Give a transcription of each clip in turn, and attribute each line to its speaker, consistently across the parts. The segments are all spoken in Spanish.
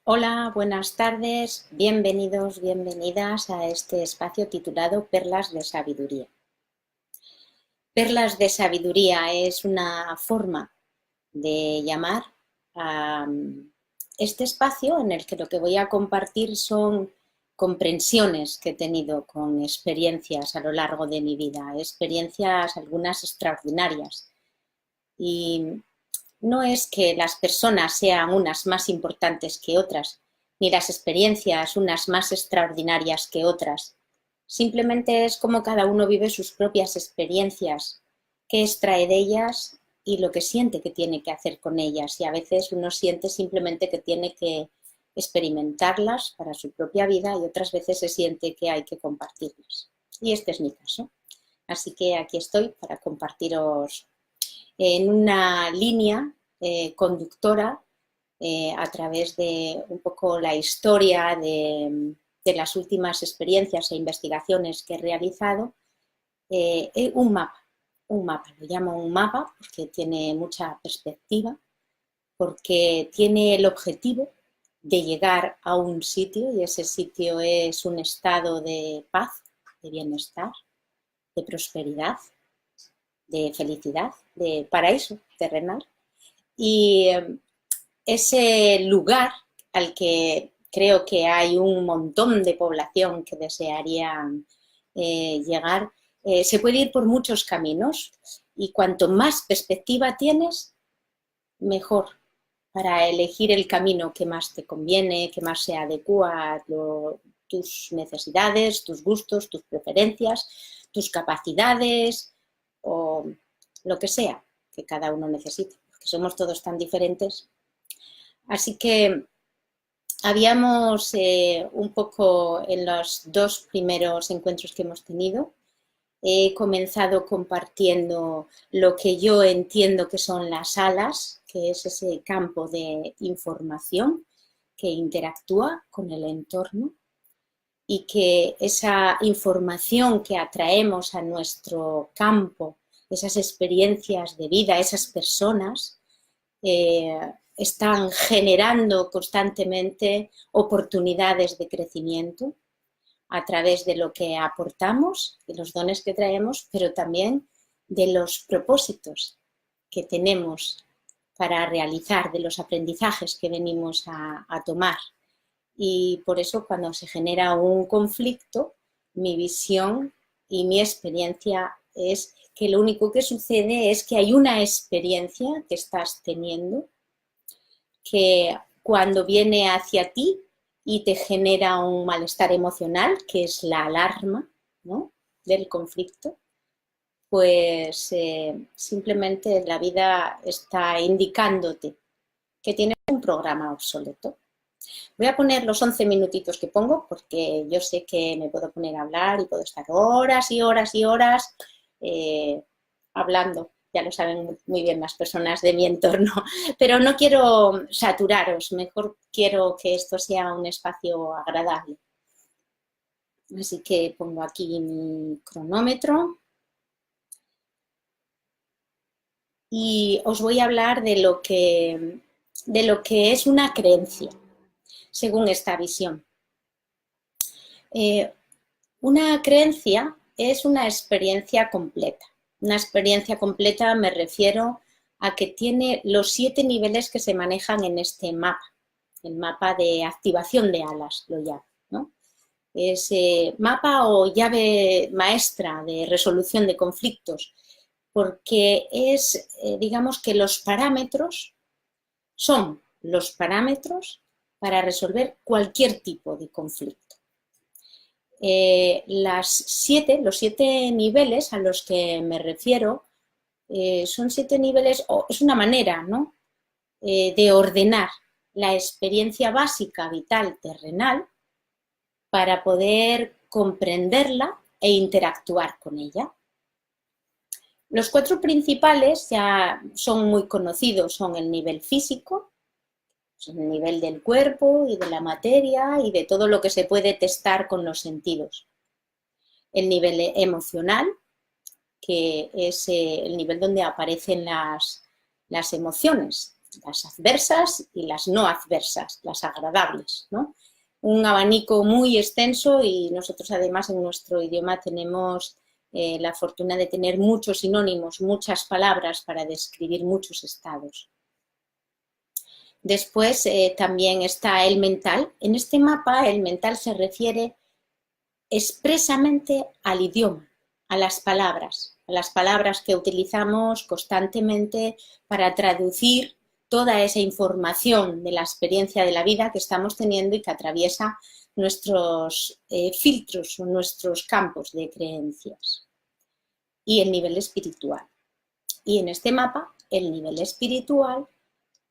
Speaker 1: Hola, buenas tardes, bienvenidos, bienvenidas a este espacio titulado Perlas de Sabiduría. Perlas de Sabiduría es una forma de llamar a este espacio en el que lo que voy a compartir son comprensiones que he tenido con experiencias a lo largo de mi vida, experiencias algunas extraordinarias. Y no es que las personas sean unas más importantes que otras, ni las experiencias unas más extraordinarias que otras. Simplemente es como cada uno vive sus propias experiencias, qué extrae de ellas y lo que siente que tiene que hacer con ellas. Y a veces uno siente simplemente que tiene que experimentarlas para su propia vida y otras veces se siente que hay que compartirlas. Y este es mi caso. Así que aquí estoy para compartiros en una línea conductora a través de un poco la historia de las últimas experiencias e investigaciones que he realizado, un mapa, lo llamo un mapa porque tiene mucha perspectiva, porque tiene el objetivo de llegar a un sitio y ese sitio es un estado de paz, de bienestar, de prosperidad, de felicidad, de paraíso terrenal. Y ese lugar al que creo que hay un montón de población que desearía llegar, se puede ir por muchos caminos y cuanto más perspectiva tienes, mejor para elegir el camino que más te conviene, que más se adecua a tus necesidades, tus gustos, tus preferencias, tus capacidades o lo que sea que cada uno necesite, porque somos todos tan diferentes. Así que habíamos un poco en los dos primeros encuentros que hemos tenido, he comenzado compartiendo lo que yo entiendo que son las alas, que es ese campo de información que interactúa con el entorno y que esa información que atraemos a nuestro campo, esas experiencias de vida, esas personas, están generando constantemente oportunidades de crecimiento a través de lo que aportamos, de los dones que traemos, pero también de los propósitos que tenemos para realizar, de los aprendizajes que venimos a tomar. Y por eso cuando se genera un conflicto, mi visión y mi experiencia es que lo único que sucede es que hay una experiencia que estás teniendo que cuando viene hacia ti y te genera un malestar emocional, que es la alarma, ¿no?, del conflicto, pues simplemente la vida está indicándote que tienes un programa obsoleto. Voy a poner los 11 minutitos que pongo porque yo sé que me puedo poner a hablar y puedo estar horas y horas y horas hablando. Ya lo saben muy bien las personas de mi entorno, pero no quiero saturaros, mejor quiero que esto sea un espacio agradable. Así que pongo aquí mi cronómetro y os voy a hablar de lo que es una creencia, según esta visión. Una creencia es una experiencia completa. Una experiencia completa me refiero a que tiene los 7 niveles que se manejan en este mapa, el mapa de activación de alas, lo llamo, ¿no? Es mapa o llave maestra de resolución de conflictos, porque es, digamos que los parámetros son los parámetros para resolver cualquier tipo de conflicto. Los 7 niveles a los que me refiero son 7 niveles, o es una manera, ¿no?, de ordenar la experiencia básica vital terrenal para poder comprenderla e interactuar con ella. Los 4 principales ya son muy conocidos, son el nivel físico, el nivel del cuerpo y de la materia y de todo lo que se puede testar con los sentidos. El nivel emocional, que es el nivel donde aparecen las emociones, las adversas y las no adversas, las agradables, ¿no? Un abanico muy extenso y nosotros además en nuestro idioma tenemos la fortuna de tener muchos sinónimos, muchas palabras para describir muchos estados. Después también está el mental. En este mapa el mental se refiere expresamente al idioma, a las palabras que utilizamos constantemente para traducir toda esa información de la experiencia de la vida que estamos teniendo y que atraviesa nuestros filtros o nuestros campos de creencias. Y el nivel espiritual. Y en este mapa, el nivel espiritual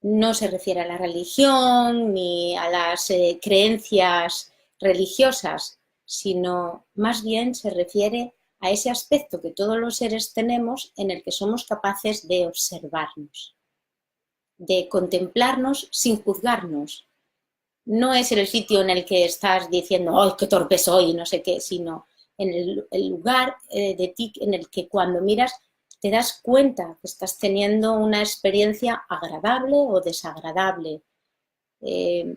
Speaker 1: no se refiere a la religión ni a las creencias religiosas, sino más bien se refiere a ese aspecto que todos los seres tenemos en el que somos capaces de observarnos, de contemplarnos sin juzgarnos. No es el sitio en el que estás diciendo, ¡ay, qué torpe soy! Y no sé qué, sino en el lugar de ti en el que cuando miras te das cuenta que estás teniendo una experiencia agradable o desagradable,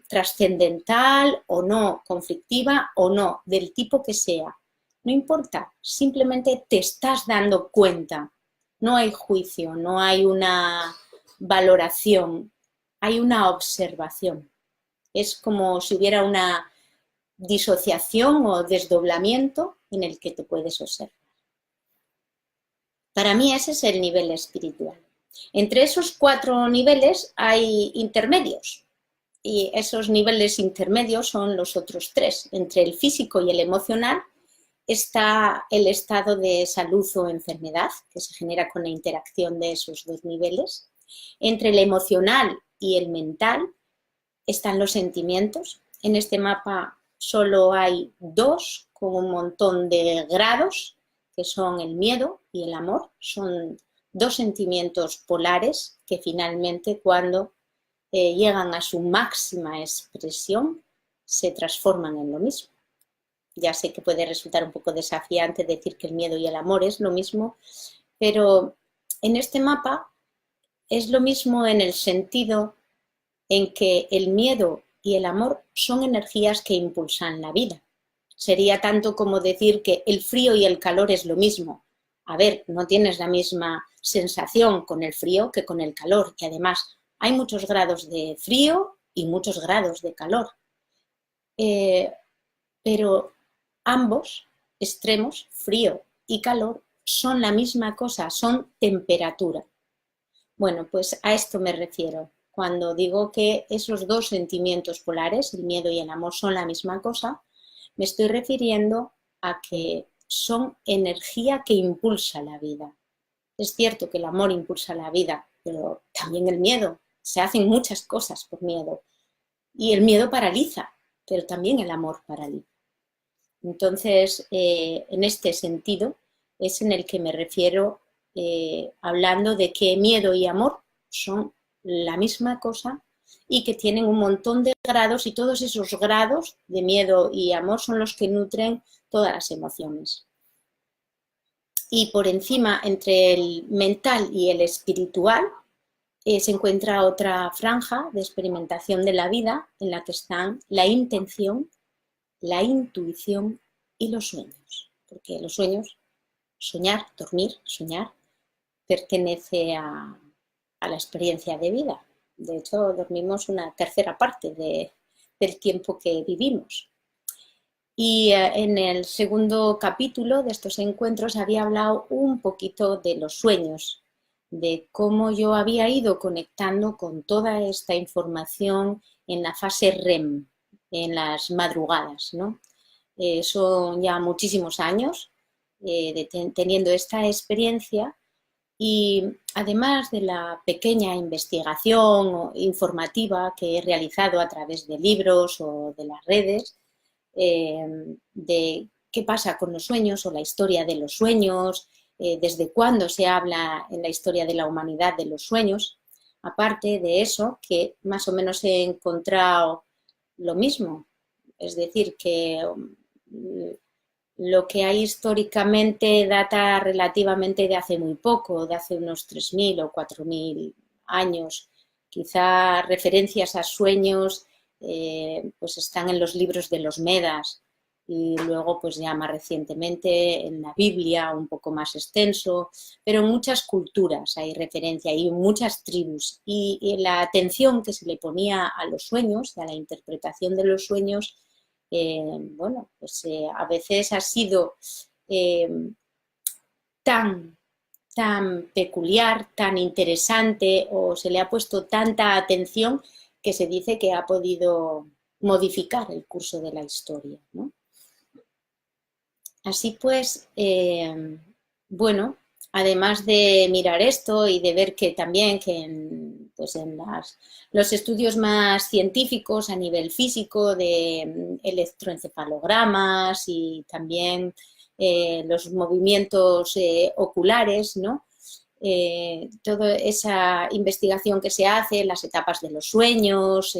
Speaker 1: trascendental o no, conflictiva o no, del tipo que sea. No importa, simplemente te estás dando cuenta. No hay juicio, no hay una valoración, hay una observación. Es como si hubiera una disociación o desdoblamiento en el que te puedes observar. Para mí ese es el nivel espiritual. Entre esos 4 niveles hay intermedios y esos niveles intermedios son los otros 3. Entre el físico y el emocional está el estado de salud o enfermedad que se genera con la interacción de esos 2 niveles. Entre el emocional y el mental están los sentimientos. En este mapa solo hay 2 con un montón de grados, que son el miedo y el amor. Son 2 sentimientos polares que finalmente cuando llegan a su máxima expresión se transforman en lo mismo. Ya sé que puede resultar un poco desafiante decir que el miedo y el amor es lo mismo, pero en este mapa es lo mismo en el sentido en que el miedo y el amor son energías que impulsan la vida. Sería tanto como decir que el frío y el calor es lo mismo. A ver, no tienes la misma sensación con el frío que con el calor, y además hay muchos grados de frío y muchos grados de calor. Pero ambos extremos, frío y calor, son la misma cosa, son temperatura. Bueno, pues a esto me refiero. Cuando digo que esos 2 sentimientos polares, el miedo y el amor, son la misma cosa, me estoy refiriendo a que son energía que impulsa la vida. Es cierto que el amor impulsa la vida, pero también el miedo. Se hacen muchas cosas por miedo. Y el miedo paraliza, pero también el amor paraliza. Entonces, en este sentido, es en el que me refiero hablando de que miedo y amor son la misma cosa y que tienen un montón de grados y todos esos grados de miedo y amor son los que nutren todas las emociones. Y por encima, entre el mental y el espiritual, se encuentra otra franja de experimentación de la vida en la que están la intención, la intuición y los sueños. Porque los sueños, soñar, dormir, soñar, pertenece a la experiencia de vida. De hecho, dormimos una tercera parte del tiempo que vivimos. Y en el segundo capítulo de estos encuentros había hablado un poquito de los sueños, de cómo yo había ido conectando con toda esta información en la fase REM, en las madrugadas, ¿no? Son ya muchísimos años teniendo esta experiencia. Y además de la pequeña investigación informativa que he realizado a través de libros o de las redes, de qué pasa con los sueños o la historia de los sueños, desde cuándo se habla en la historia de la humanidad de los sueños, aparte de eso, que más o menos he encontrado lo mismo, es decir, que lo que hay históricamente data relativamente de hace muy poco, de hace unos 3.000 o 4.000 años, Quizá referencias a sueños pues están en los libros de los Medas y luego pues ya más recientemente en la Biblia, un poco más extenso, pero en muchas culturas hay referencia y en muchas tribus. Y la atención que se le ponía a los sueños, a la interpretación de los sueños, bueno, pues a veces ha sido eh, tan peculiar, tan interesante o se le ha puesto tanta atención que se dice que ha podido modificar el curso de la historia, ¿no? Así pues, bueno, además de mirar esto y de ver que también que pues en los estudios más científicos a nivel físico de electroencefalogramas y también los movimientos oculares, ¿no? Toda esa investigación que se hace, las etapas de los sueños,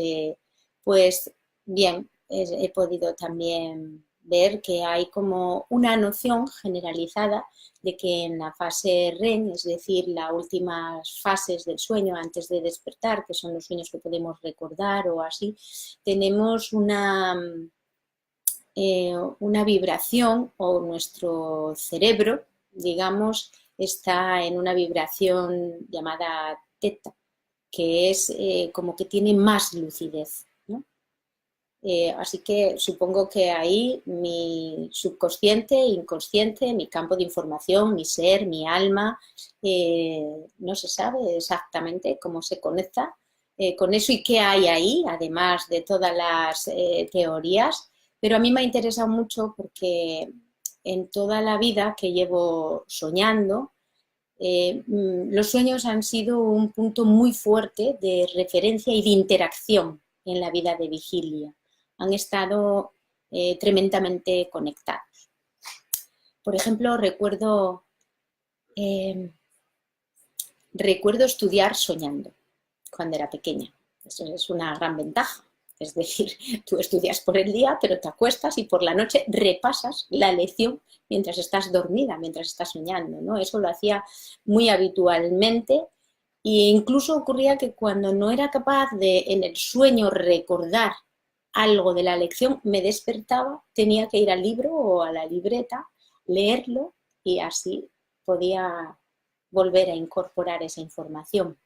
Speaker 1: pues bien, he podido también ver que hay como una noción generalizada de que en la fase REM, es decir, las últimas fases del sueño antes de despertar, que son los sueños que podemos recordar o así, tenemos una vibración o nuestro cerebro, digamos, está en una vibración llamada teta, que es como que tiene más lucidez, ¿no? Así que supongo que ahí mi subconsciente, inconsciente, mi campo de información, mi ser, mi alma, no se sabe exactamente cómo se conecta con eso y qué hay ahí, además de todas las teorías, pero a mí me ha interesado mucho porque en toda la vida que llevo soñando, los sueños han sido un punto muy fuerte de referencia y de interacción en la vida de vigilia. Han estado tremendamente conectados. Por ejemplo, recuerdo estudiar soñando cuando era pequeña. Eso es una gran ventaja. Es decir, tú estudias por el día, pero te acuestas y por la noche repasas la lección mientras estás dormida, mientras estás soñando, ¿no? Eso lo hacía muy habitualmente e incluso ocurría que cuando no era capaz de en el sueño recordar algo de la lección, me despertaba, tenía que ir al libro o a la libreta, leerlo y así podía volver a incorporar esa información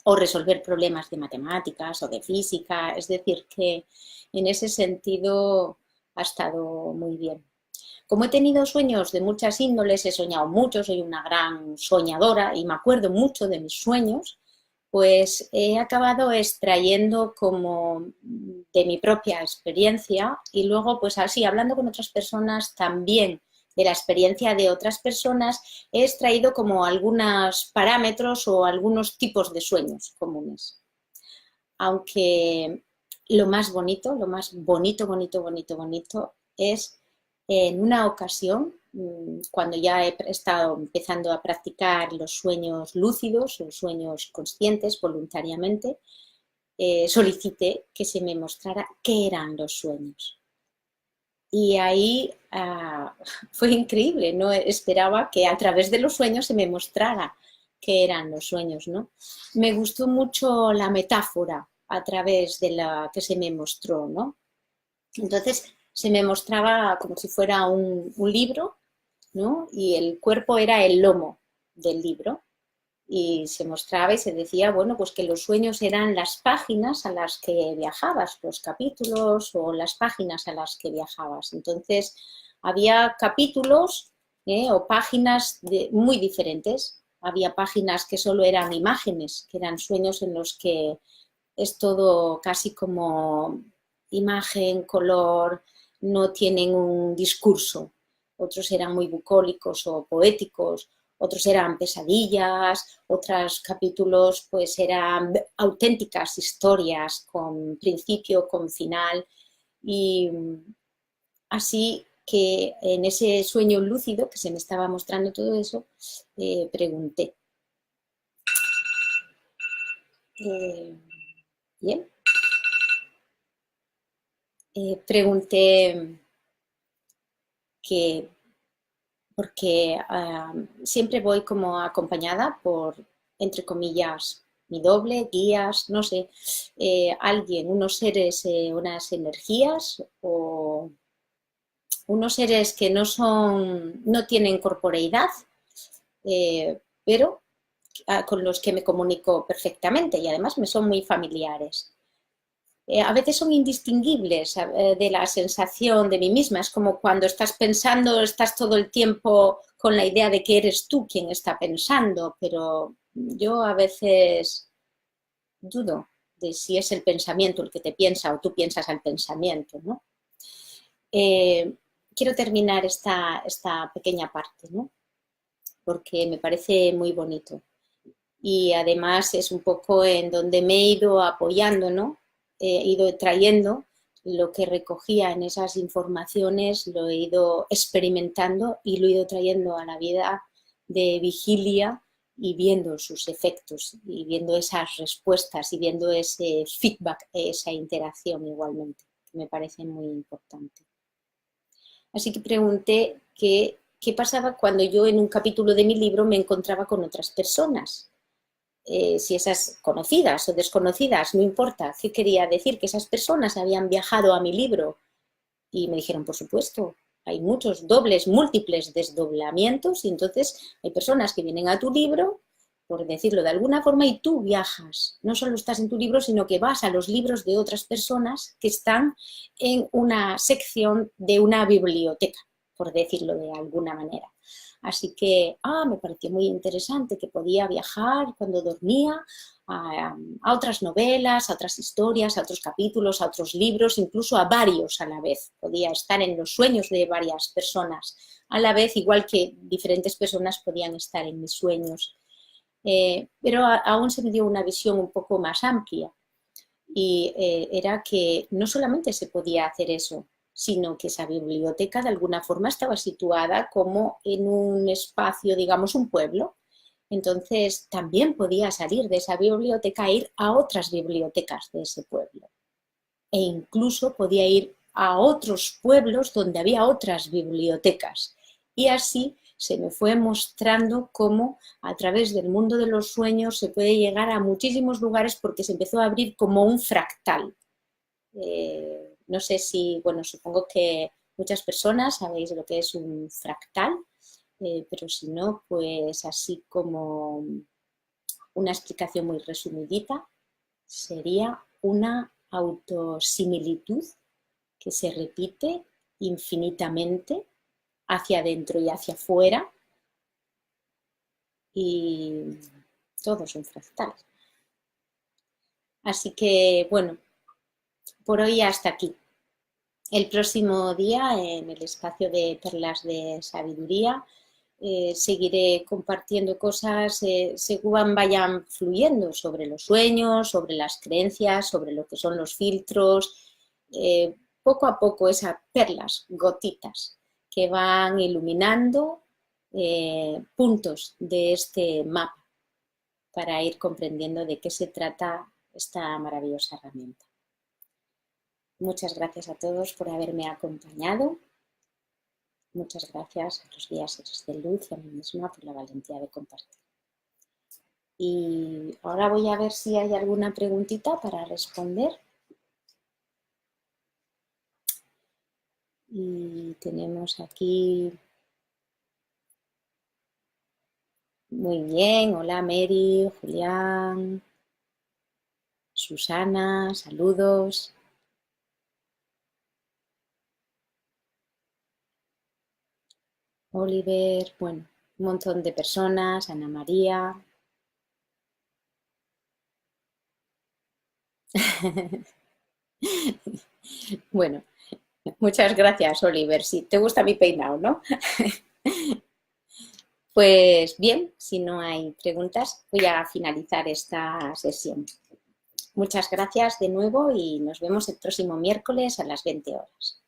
Speaker 1: o resolver problemas de matemáticas o de física, es decir, que en ese sentido ha estado muy bien. Como he tenido sueños de muchas índoles, he soñado mucho, soy una gran soñadora y me acuerdo mucho de mis sueños, pues he acabado extrayendo como de mi propia experiencia y luego pues así hablando con otras personas también de la experiencia de otras personas, he extraído como algunos parámetros o algunos tipos de sueños comunes. Aunque lo más bonito es en una ocasión, cuando ya he estado empezando a practicar los sueños lúcidos o sueños conscientes voluntariamente, solicité que se me mostrara qué eran los sueños. Y ahí fue increíble, no esperaba que a través de los sueños se me mostrara qué eran los sueños, ¿no? Me gustó mucho la metáfora a través de la que se me mostró, ¿no? Entonces se me mostraba como si fuera un libro, ¿no? Y el cuerpo era el lomo del libro y se mostraba y se decía, bueno, pues que los sueños eran las páginas a las que viajabas, los capítulos o las páginas a las que viajabas. Entonces, había capítulos o páginas muy diferentes. Había páginas que solo eran imágenes, que eran sueños en los que es todo casi como imagen, color, no tienen un discurso. Otros eran muy bucólicos o poéticos, otros eran pesadillas, otros capítulos pues eran auténticas historias con principio, con final y así que en ese sueño lúcido que se me estaba mostrando todo eso, pregunté. Bien. Pregunté que porque siempre voy como acompañada por, entre comillas, mi doble, guías, no sé, alguien, unos seres, unas energías o unos seres que no tienen corporeidad, pero con los que me comunico perfectamente y además me son muy familiares. A veces son indistinguibles de la sensación de mí misma. Es como cuando estás pensando, estás todo el tiempo con la idea de que eres tú quien está pensando, pero yo a veces dudo de si es el pensamiento el que te piensa o tú piensas al pensamiento, ¿no? Quiero terminar esta pequeña parte, ¿no? Porque me parece muy bonito. Y además es un poco en donde me he ido apoyando, ¿no? He ido trayendo lo que recogía en esas informaciones, lo he ido experimentando y lo he ido trayendo a la vida de vigilia y viendo sus efectos y viendo esas respuestas y viendo ese feedback, esa interacción igualmente, que me parece muy importante. Así que pregunté qué pasaba cuando yo en un capítulo de mi libro me encontraba con otras personas. Si esas conocidas o desconocidas, no importa, ¿qué quería decir? Que esas personas habían viajado a mi libro y me dijeron, por supuesto, hay muchos dobles, múltiples desdoblamientos y entonces hay personas que vienen a tu libro, por decirlo de alguna forma, y tú viajas. No solo estás en tu libro, sino que vas a los libros de otras personas que están en una sección de una biblioteca, por decirlo de alguna manera. Así que me pareció muy interesante que podía viajar cuando dormía a otras novelas, a otras historias, a otros capítulos, a otros libros, incluso a varios a la vez. Podía estar en los sueños de varias personas a la vez, igual que diferentes personas podían estar en mis sueños. Pero aún se me dio una visión un poco más amplia y era que no solamente se podía hacer eso, sino que esa biblioteca de alguna forma estaba situada como en un espacio, digamos, un pueblo. Entonces también podía salir de esa biblioteca e ir a otras bibliotecas de ese pueblo. E incluso podía ir a otros pueblos donde había otras bibliotecas. Y así se me fue mostrando cómo a través del mundo de los sueños se puede llegar a muchísimos lugares porque se empezó a abrir como un fractal. No sé si, bueno, supongo que muchas personas sabéis lo que es un fractal, pero si no, pues así como una explicación muy resumidita, sería una autosimilitud que se repite infinitamente hacia adentro y hacia afuera y todo es un fractal. Así que, bueno, por hoy hasta aquí. El próximo día, en el espacio de Perlas de Sabiduría, seguiré compartiendo cosas según vayan fluyendo sobre los sueños, sobre las creencias, sobre lo que son los filtros, poco a poco esas perlas, gotitas, que van iluminando puntos de este mapa para ir comprendiendo de qué se trata esta maravillosa herramienta. Muchas gracias a todos por haberme acompañado. Muchas gracias a los guías seres de luz y a mí misma por la valentía de compartir. Y ahora voy a ver si hay alguna preguntita para responder. Y tenemos aquí... Muy bien, hola Mary, Julián, Susana, saludos. Oliver, bueno, un montón de personas, Ana María. Bueno, muchas gracias, Oliver. Sí, te gusta mi peinado, ¿no? Pues bien, si no hay preguntas, voy a finalizar esta sesión. Muchas gracias de nuevo y nos vemos el próximo miércoles a las 20 horas.